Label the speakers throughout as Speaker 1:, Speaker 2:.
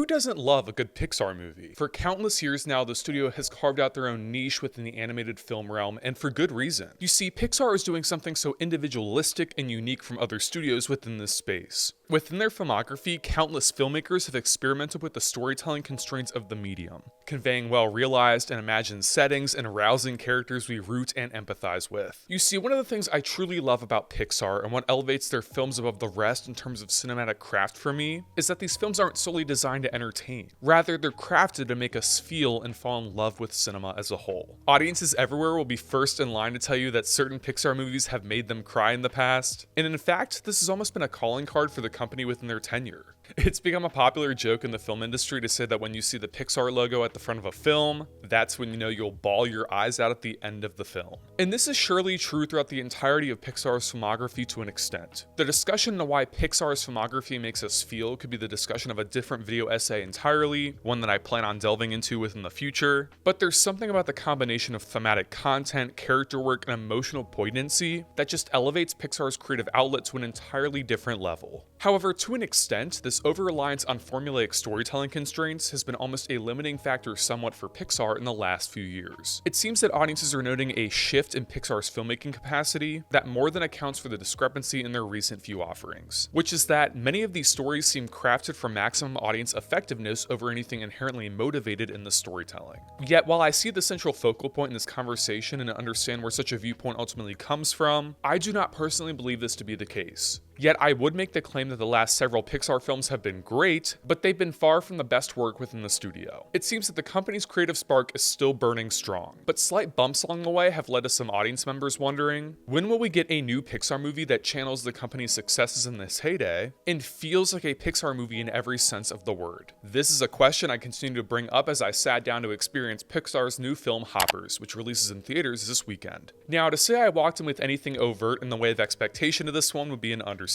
Speaker 1: Who doesn't love a good Pixar movie? For countless years now, the studio has carved out their own niche within the animated film realm, and for good reason. You see, Pixar is doing something so individualistic and unique from other studios within this space. Within their filmography, countless filmmakers have experimented with the storytelling constraints of the medium, conveying well-realized and imagined settings and rousing characters we root and empathize with. You see, one of the things I truly love about Pixar and what elevates their films above the rest in terms of cinematic craft for me, is that these films aren't solely designed to entertain. Rather, they're crafted to make us feel and fall in love with cinema as a whole. Audiences everywhere will be first in line to tell you that certain Pixar movies have made them cry in the past, and in fact, this has almost been a calling card for the company within their tenure. It's become a popular joke in the film industry to say that when you see the Pixar logo at the front of a film, that's when you know you'll bawl your eyes out at the end of the film. And this is surely true throughout the entirety of Pixar's filmography to an extent. The discussion into why Pixar's filmography makes us feel could be the discussion of a different video essay entirely, one that I plan on delving into within the future, but there's something about the combination of thematic content, character work, and emotional poignancy that just elevates Pixar's creative outlet to an entirely different level. However, to an extent, this over-reliance on formulaic storytelling constraints has been almost a limiting factor somewhat for Pixar in the last few years. It seems that audiences are noting a shift in Pixar's filmmaking capacity that more than accounts for the discrepancy in their recent few offerings, which is that many of these stories seem crafted for maximum audience effectiveness over anything inherently motivated in the storytelling. Yet, while I see the central focal point in this conversation and understand where such a viewpoint ultimately comes from, I do not personally believe this to be the case. Yet I would make the claim that the last several Pixar films have been great, but they've been far from the best work within the studio. It seems that the company's creative spark is still burning strong, but slight bumps along the way have led to some audience members wondering, when will we get a new Pixar movie that channels the company's successes in this heyday, and feels like a Pixar movie in every sense of the word? This is a question I continue to bring up as I sat down to experience Pixar's new film Hoppers, which releases in theaters this weekend. Now, to say I walked in with anything overt in the way of expectation of this one would be an understatement.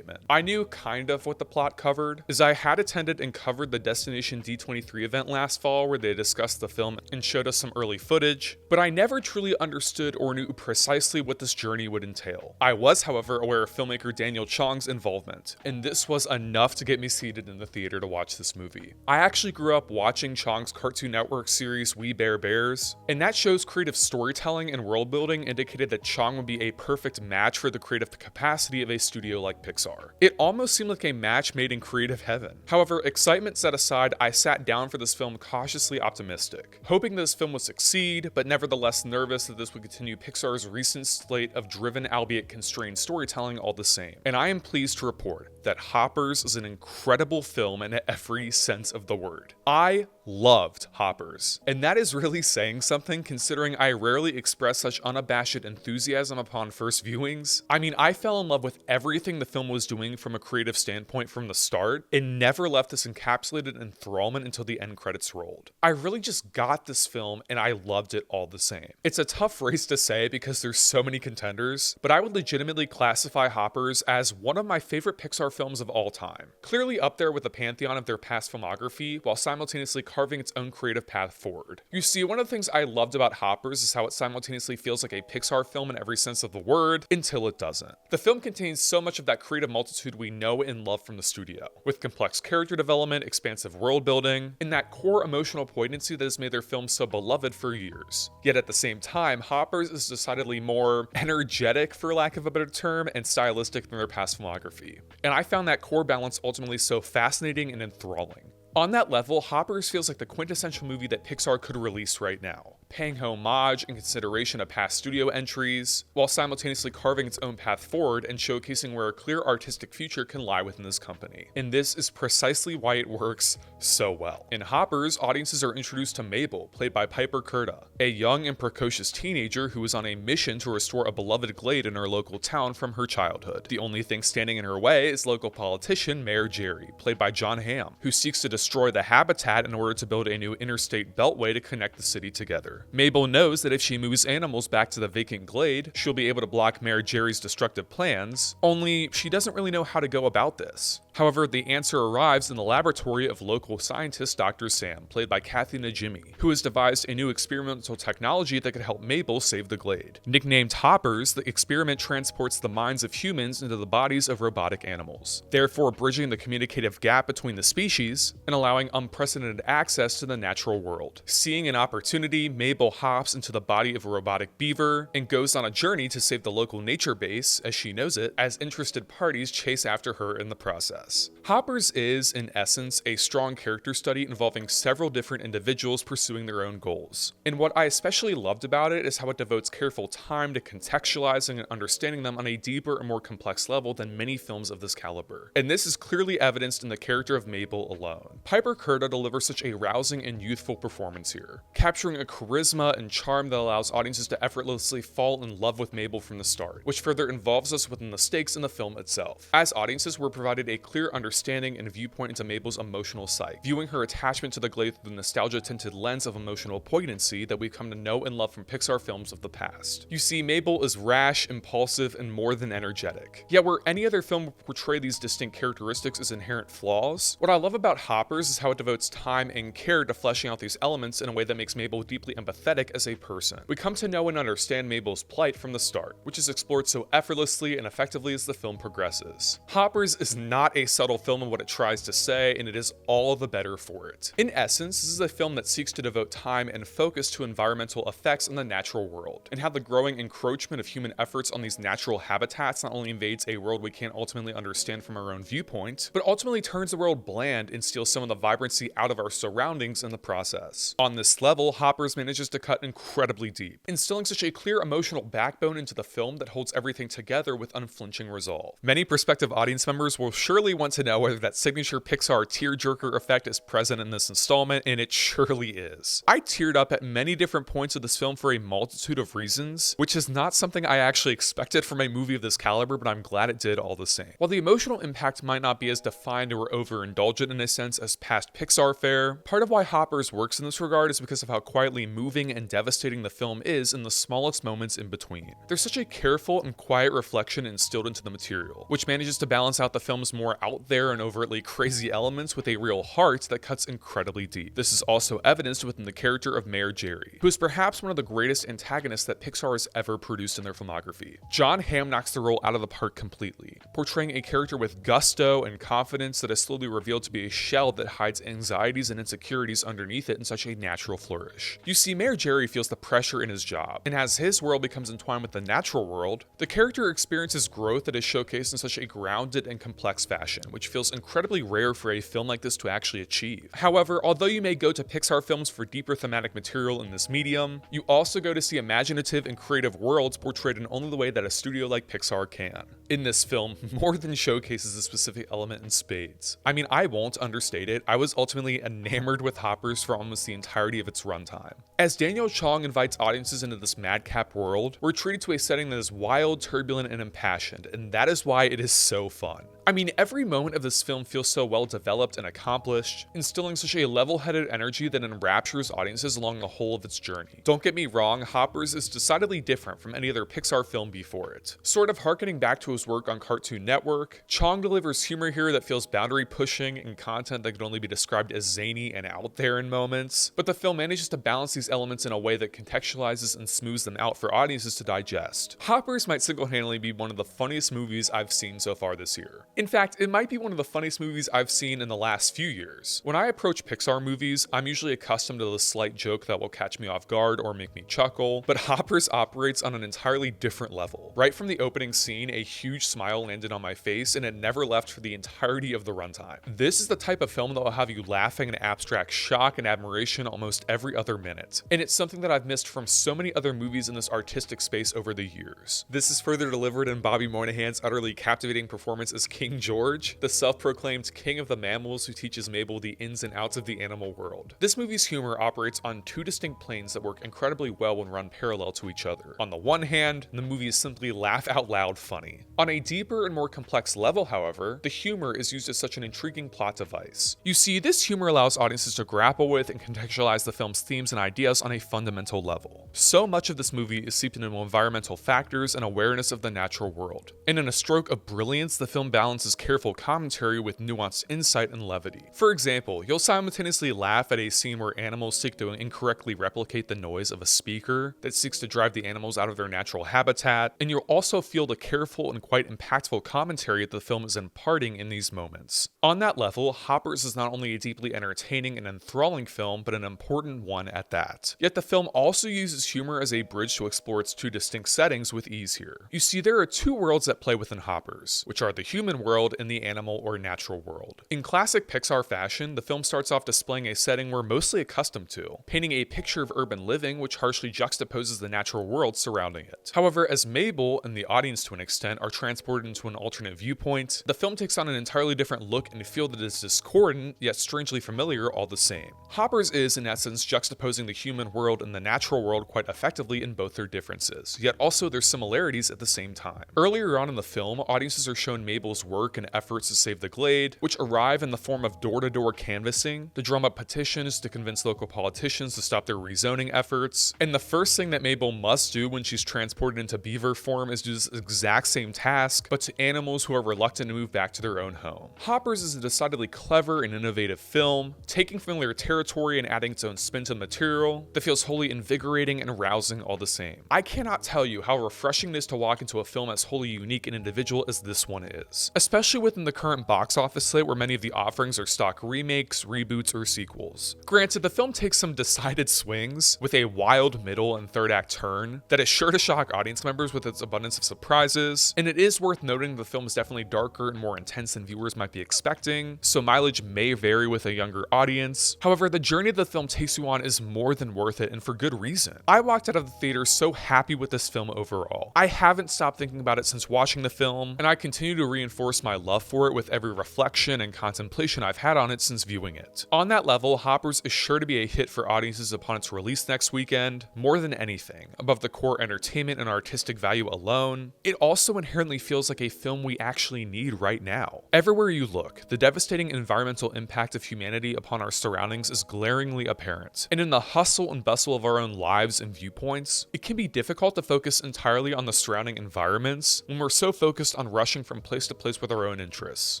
Speaker 1: I knew kind of what the plot covered, as I had attended and covered the Destination D23 event last fall where they discussed the film and showed us some early footage, but I never truly understood or knew precisely what this journey would entail. I was, however, aware of filmmaker Daniel Chong's involvement, and this was enough to get me seated in the theater to watch this movie. I actually grew up watching Chong's Cartoon Network series We Bare Bears, and that show's creative storytelling and world building indicated that Chong would be a perfect match for the creative capacity of a studio like Pixar. It almost seemed like a match made in creative heaven. However, excitement set aside, I sat down for this film cautiously optimistic, hoping this film would succeed, but nevertheless nervous that this would continue Pixar's recent slate of driven, albeit constrained storytelling all the same. And I am pleased to report that Hoppers is an incredible film in every sense of the word. I loved Hoppers, and that is really saying something considering I rarely express such unabashed enthusiasm upon first viewings. I mean, I fell in love with everything the film was doing from a creative standpoint from the start, and never left this encapsulated enthrallment until the end credits rolled. I really just got this film, and I loved it all the same. It's a tough race to say because there's so many contenders, but I would legitimately classify Hoppers as one of my favorite Pixar films of all time. Clearly up there with the pantheon of their past filmography, while simultaneously carving its own creative path forward. You see, one of the things I loved about Hoppers is how it simultaneously feels like a Pixar film in every sense of the word, until it doesn't. The film contains so much of that creative multitude we know and love from the studio, with complex character development, expansive world building, and that core emotional poignancy that has made their films so beloved for years. Yet at the same time, Hoppers is decidedly more energetic, for lack of a better term, and stylistic than their past filmography. And I found that core balance ultimately so fascinating and enthralling. On that level, Hoppers feels like the quintessential movie that Pixar could release right now, paying homage and consideration of past studio entries, while simultaneously carving its own path forward and showcasing where a clear artistic future can lie within this company. And this is precisely why it works so well. In Hoppers, audiences are introduced to Mabel, played by Piper Curda, a young and precocious teenager who is on a mission to restore a beloved glade in her local town from her childhood. The only thing standing in her way is local politician Mayor Jerry, played by John Hamm, who seeks to destroy the habitat in order to build a new interstate beltway to connect the city together. Mabel knows that if she moves animals back to the vacant glade, she'll be able to block Mayor Jerry's destructive plans, only she doesn't really know how to go about this. However, the answer arrives in the laboratory of local scientist Dr. Sam, played by Kathy Najimy, who has devised a new experimental technology that could help Mabel save the glade. Nicknamed Hoppers, the experiment transports the minds of humans into the bodies of robotic animals, therefore bridging the communicative gap between the species and allowing unprecedented access to the natural world. Seeing an opportunity, Mabel hops into the body of a robotic beaver and goes on a journey to save the local nature base, as she knows it, as interested parties chase after her in the process. Hoppers is, in essence, a strong character study involving several different individuals pursuing their own goals. And what I especially loved about it is how it devotes careful time to contextualizing and understanding them on a deeper and more complex level than many films of this caliber. And this is clearly evidenced in the character of Mabel alone. Piper Curda delivers such a rousing and youthful performance here, capturing a charisma and charm that allows audiences to effortlessly fall in love with Mabel from the start, which further involves us within the stakes in the film itself. As audiences, we're provided a clear understanding and viewpoint into Mabel's emotional psyche, viewing her attachment to the glade through the nostalgia-tinted lens of emotional poignancy that we've come to know and love from Pixar films of the past. You see, Mabel is rash, impulsive, and more than energetic. Yet where any other film would portray these distinct characteristics as inherent flaws, what I love about Hoppers is how it devotes time and care to fleshing out these elements in a way that makes Mabel deeply empathetic as a person. We come to know and understand Mabel's plight from the start, which is explored so effortlessly and effectively as the film progresses. Hoppers is not a subtle film in what it tries to say, and it is all the better for it. In essence, this is a film that seeks to devote time and focus to environmental effects in the natural world, and how the growing encroachment of human efforts on these natural habitats not only invades a world we can't ultimately understand from our own viewpoint, but ultimately turns the world bland and steals some of the vibrancy out of our surroundings in the process. On this level, Hoppers manages to cut incredibly deep, instilling such a clear emotional backbone into the film that holds everything together with unflinching resolve. Many prospective audience members will surely want to know whether that signature Pixar tearjerker effect is present in this installment, and it surely is. I teared up at many different points of this film for a multitude of reasons, which is not something I actually expected from a movie of this caliber, but I'm glad it did all the same. While the emotional impact might not be as defined or overindulgent in a sense as past Pixar fare, part of why Hoppers works in this regard is because of how quietly moving and devastating the film is in the smallest moments in between. There's such a careful and quiet reflection instilled into the material, which manages to balance out the film's more out there and overtly crazy elements with a real heart that cuts incredibly deep. This is also evidenced within the character of Mayor Jerry, who is perhaps one of the greatest antagonists that Pixar has ever produced in their filmography. John Hamm knocks the role out of the park completely, portraying a character with gusto and confidence that is slowly revealed to be a shell that hides anxieties and insecurities underneath it in such a natural flourish. You see, Mayor Jerry feels the pressure in his job, and as his world becomes entwined with the natural world, the character experiences growth that is showcased in such a grounded and complex fashion, which feels incredibly rare for a film like this to actually achieve. However, although you may go to Pixar films for deeper thematic material in this medium, you also go to see imaginative and creative worlds portrayed in only the way that a studio like Pixar can. In this film, more than showcases a specific element in spades. I mean, I won't understate it, I was ultimately enamored with Hoppers for almost the entirety of its runtime. As Daniel Chong invites audiences into this madcap world, we're treated to a setting that is wild, turbulent, and impassioned, and that is why it is so fun. I mean, every moment of this film feels so well developed and accomplished, instilling such a level-headed energy that enraptures audiences along the whole of its journey. Don't get me wrong, Hoppers is decidedly different from any other Pixar film before it. Sort of harkening back to his work on Cartoon Network, Chong delivers humor here that feels boundary-pushing and content that could only be described as zany and out there in moments, but the film manages to balance these elements in a way that contextualizes and smooths them out for audiences to digest. Hoppers might single-handedly be one of the funniest movies I've seen so far this year. In fact, it might be one of the funniest movies I've seen in the last few years. When I approach Pixar movies, I'm usually accustomed to the slight joke that will catch me off guard or make me chuckle, but Hoppers operates on an entirely different level. Right from the opening scene, a huge smile landed on my face, and it never left for the entirety of the runtime. This is the type of film that will have you laughing in abstract shock and admiration almost every other minute, and it's something that I've missed from so many other movies in this artistic space over the years. This is further delivered in Bobby Moynihan's utterly captivating performance as King George, the self-proclaimed king of the mammals who teaches Mabel the ins and outs of the animal world. This movie's humor operates on two distinct planes that work incredibly well when run parallel to each other. On the one hand, the movie is simply laugh-out-loud funny. On a deeper and more complex level, however, the humor is used as such an intriguing plot device. You see, this humor allows audiences to grapple with and contextualize the film's themes and ideas on a fundamental level. So much of this movie is seeped into environmental factors and awareness of the natural world. And in a stroke of brilliance, the film balances careful insightful commentary with nuanced insight and levity. For example, you'll simultaneously laugh at a scene where animals seek to incorrectly replicate the noise of a speaker that seeks to drive the animals out of their natural habitat, and you'll also feel the careful and quite impactful commentary that the film is imparting in these moments. On that level, Hoppers is not only a deeply entertaining and enthralling film, but an important one at that. Yet the film also uses humor as a bridge to explore its two distinct settings with ease here. You see, there are two worlds at play within Hoppers, which are the human world and the animal or natural world. In classic Pixar fashion, the film starts off displaying a setting we're mostly accustomed to, painting a picture of urban living which harshly juxtaposes the natural world surrounding it. However, as Mabel, and the audience to an extent, are transported into an alternate viewpoint, the film takes on an entirely different look and feel that is discordant, yet strangely familiar all the same. Hoppers is, in essence, juxtaposing the human world and the natural world quite effectively in both their differences, yet also their similarities at the same time. Earlier on in the film, audiences are shown Mabel's work and efforts to save the glade, which arrive in the form of door-to-door canvassing, to drum up petitions to convince local politicians to stop their rezoning efforts, and the first thing that Mabel must do when she's transported into beaver form is do this exact same task, but to animals who are reluctant to move back to their own home. Hoppers is a decidedly clever and innovative film, taking familiar territory and adding its own spin to the material that feels wholly invigorating and rousing all the same. I cannot tell you how refreshing it is to walk into a film as wholly unique and individual as this one is, especially within the current box office slate where many of the offerings are stock remakes, reboots, or sequels. Granted, the film takes some decided swings with a wild middle and third act turn that is sure to shock audience members with its abundance of surprises, and it is worth noting the film is definitely darker and more intense than viewers might be expecting, so mileage may vary with a younger audience. However, the journey the film takes you on is more than worth it, and for good reason. I walked out of the theater so happy with this film overall. I haven't stopped thinking about it since watching the film, and I continue to reinforce my love for it with every reflection and contemplation I've had on it since viewing it. On that level, Hoppers is sure to be a hit for audiences upon its release next weekend, more than anything. Above the core entertainment and artistic value alone, it also inherently feels like a film we actually need right now. Everywhere you look, the devastating environmental impact of humanity upon our surroundings is glaringly apparent, and in the hustle and bustle of our own lives and viewpoints, it can be difficult to focus entirely on the surrounding environments when we're so focused on rushing from place to place with our own interests.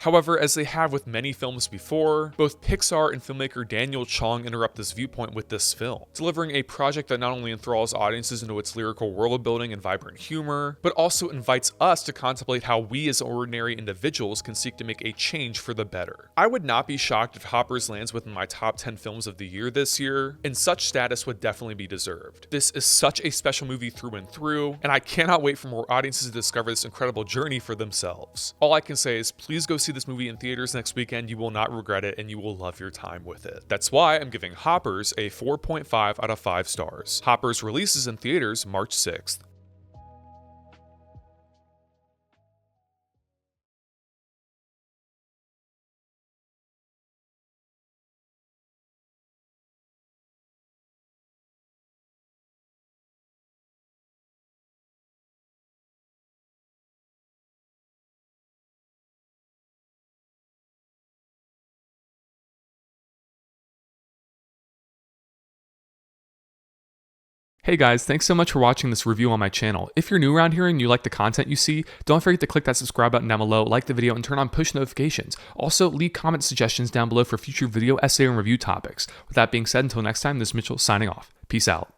Speaker 1: However, as they have with many films before, both Pixar and filmmaker Daniel Chong interrupt this viewpoint with this film, delivering a project that not only enthralls audiences into its lyrical world building and vibrant humor, but also invites us to contemplate how we as ordinary individuals can seek to make a change for the better. I would not be shocked if Hoppers lands within my top 10 films of the year this year, and such status would definitely be deserved. This is such a special movie through and through, and I cannot wait for more audiences to discover this incredible journey for themselves. All I can say is please go see this movie in theaters next weekend. You will not regret it, and you will love your time with it. That's why I'm giving Hoppers a 4.5 out of 5 stars. Hoppers releases in theaters March 6th. Hey guys, thanks so much for watching this review on my channel. If you're new around here and you like the content you see, don't forget to click that subscribe button down below, like the video, and turn on push notifications. Also, leave comment suggestions down below for future video, essay, and review topics. With that being said, until next time, this is Mitchell signing off. Peace out.